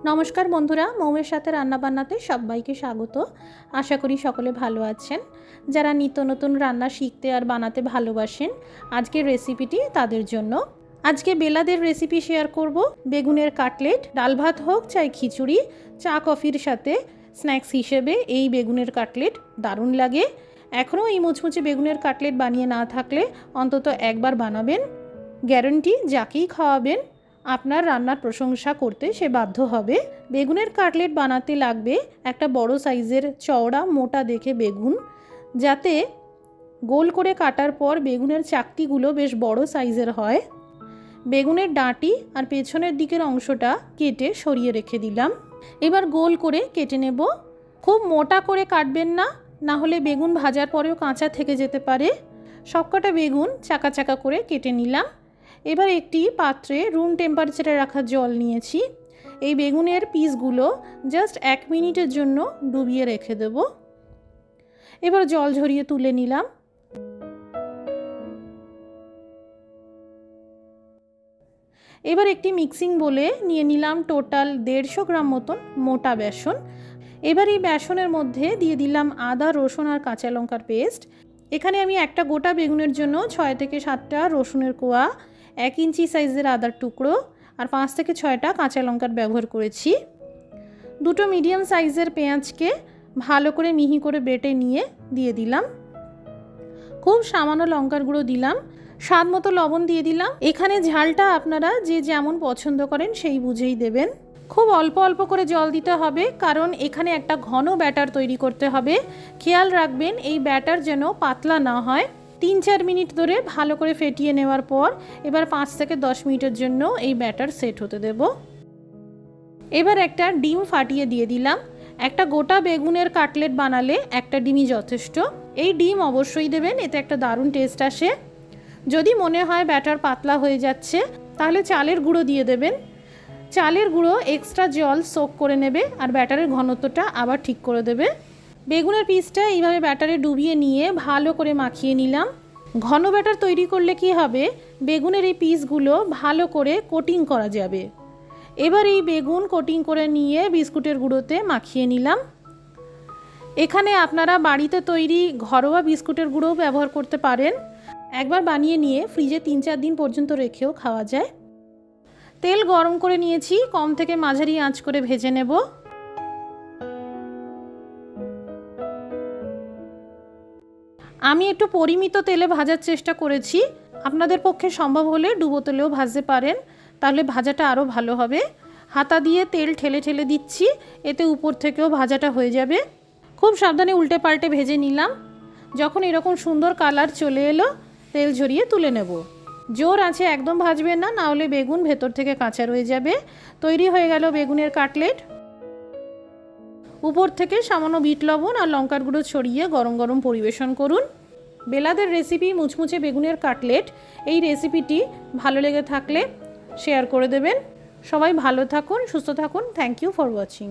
নমস্কার বন্ধুরা, মৌমের সাথে রান্নাবান্নাতে সবাইকে স্বাগত। আশা করি সকলে ভালো আছেন। যারা নিত্য নতুন রান্না শিখতে আর বানাতে ভালোবাসেন, আজকের রেসিপিটি তাদের জন্য। আজকে বেলাদের রেসিপি শেয়ার করব। বেগুনের কাটলেট, ডাল ভাত হোক চাই খিচুড়ি, চা কফির সাথে স্ন্যাক্স হিসেবে এই বেগুনের কাটলেট দারুণ লাগে। এখনও এই মুচমুচে বেগুনের কাটলেট বানিয়ে না থাকলে অন্তত একবার বানাবেন। গ্যারান্টি, যাকেই খাওয়াবেন আপনার রান্নার প্রশংসা করতে সে বাধ্য হবে। বেগুনের কাটলেট বানাতে লাগবে একটা বড় সাইজের চওড়া মোটা দেখে বেগুন, যাতে গোল করে কাটার পর বেগুনের চাকতিগুলো বেশ বড় সাইজের হয়। বেগুনের ডাঁটি আর পেছনের দিকের অংশটা কেটে সরিয়ে রেখে দিলাম। এবার গোল করে কেটে নেব। খুব মোটা করে কাটবেন না, না হলে বেগুন ভাজার পরেও কাঁচা থেকে যেতে পারে। সবকটা বেগুন চাকা চাকা করে কেটে নিলাম। এবার একটি পাত্রে রুম টেম্পারেচারে রাখা জল নিয়েছি। এই বেগুনের পিসগুলো জাস্ট 1 মিনিটের জন্য ডুবিয়ে রেখে দেব। এবার জল ঝরিয়ে তুলে নিলাম। এবার একটি মিক্সিং বোলে নিয়ে নিলাম টোটাল 150 গ্রাম মতন মোটা বেসন। এবার এই বেসনের মধ্যে দিয়ে দিলাম আদা, রসুন আর কাঁচা লঙ্কার পেস্ট। এখানে আমি একটা গোটা বেগুনের জন্য 6 থেকে 7টা রসুনের কোয়া, 1 ইঞ্চি সাইজের আদার টুকরো আর 5 থেকে 6টা কাঁচা লঙ্কার ব্যবহার করেছি। দুটো মিডিয়াম সাইজের পেঁয়াজকে ভালো করে মিহি করে বেটে নিয়ে দিয়ে দিলাম। খুব সামান্য লঙ্কার গুঁড়ো দিলাম। স্বাদ মতো লবণ দিয়ে দিলাম। এখানে ঝালটা আপনারা যে যেমন পছন্দ করেন সেই বুঝেই দেবেন। খুব অল্প অল্প করে জল দিতে হবে, কারণ এখানে একটা ঘন ব্যাটার তৈরি করতে হবে। খেয়াল রাখবেন এই ব্যাটার যেন পাতলা না হয়। 3-4 মিনিট ধরে ভালো করে ফেটিয়ে নেওয়ার পর এবার 5 থেকে 10 মিনিটের জন্য এই ব্যাটার সেট হতে দেব। এবার একটা ডিম ফাটিয়ে দিয়ে দিলাম। একটা গোটা বেগুনের কাটলেট বানালে একটা ডিমই যথেষ্ট। এই ডিম অবশ্যই দেবেন, এতে একটা দারুণ টেস্ট আসে। যদি মনে হয় ব্যাটার পাতলা হয়ে যাচ্ছে, তাহলে চালের গুঁড়ো দিয়ে দেবেন। চালের গুঁড়ো এক্সট্রা জল সোক করে নেবে আর ব্যাটারের ঘনত্বটা আবার ঠিক করে দেবে। বেগুনের পিসটা এইভাবে ব্যাটারে ডুবিয়ে নিয়ে ভালো করে মাখিয়ে নিলাম। ঘন ব্যাটার তৈরি করলে কি হবে, বেগুনের এই পিসগুলো ভালো করে কোটিং করা যাবে। এবার এই বেগুন কোটিং করে নিয়ে বিস্কুটের গুঁড়োতে মাখিয়ে নিলাম। এখানে আপনারা বাড়িতে তৈরি ঘরোয়া বিস্কুটের গুঁড়োও ব্যবহার করতে পারেন। একবার বানিয়ে নিয়ে ফ্রিজে 3-4 দিন পর্যন্ত রেখেও খাওয়া যায়। তেল গরম করে নিয়েছি, কম থেকে মাঝারি আঁচ করে ভেজে নেব। আমি একটু পরিমিত তেলে ভাজার চেষ্টা করেছি। আপনাদের পক্ষে সম্ভব হলে ডুবো তেলেও ভাজতে পারেন, তাহলে ভাজাটা আরও ভালো হবে। হাতা দিয়ে তেল ঠেলে ঠেলে দিচ্ছি, এতে উপর থেকেও ভাজাটা হয়ে যাবে। খুব সাবধানে উল্টে পাল্টে ভেজে নিলাম। যখন এরকম সুন্দর কালার চলে এলো, তেল ঝরিয়ে তুলে নেব। জোর আছে একদম ভাজবেন না, না হলে বেগুন ভেতর থেকে কাঁচা রয়ে যাবে। তৈরি হয়ে গেল বেগুনের কাটলেট। উপর থেকে সামান্য বিট লবণ আর লঙ্কার গুঁড়ো ছড়িয়ে গরম গরম পরিবেশন করুন। বেলাদের রেসিপি মুচমুচে বেগুনের কাটলেট, এই রেসিপিটি ভালো লেগে থাকলে শেয়ার করে দেবেন। সবাই ভালো থাকুন, সুস্থ থাকুন। Thank you for watching.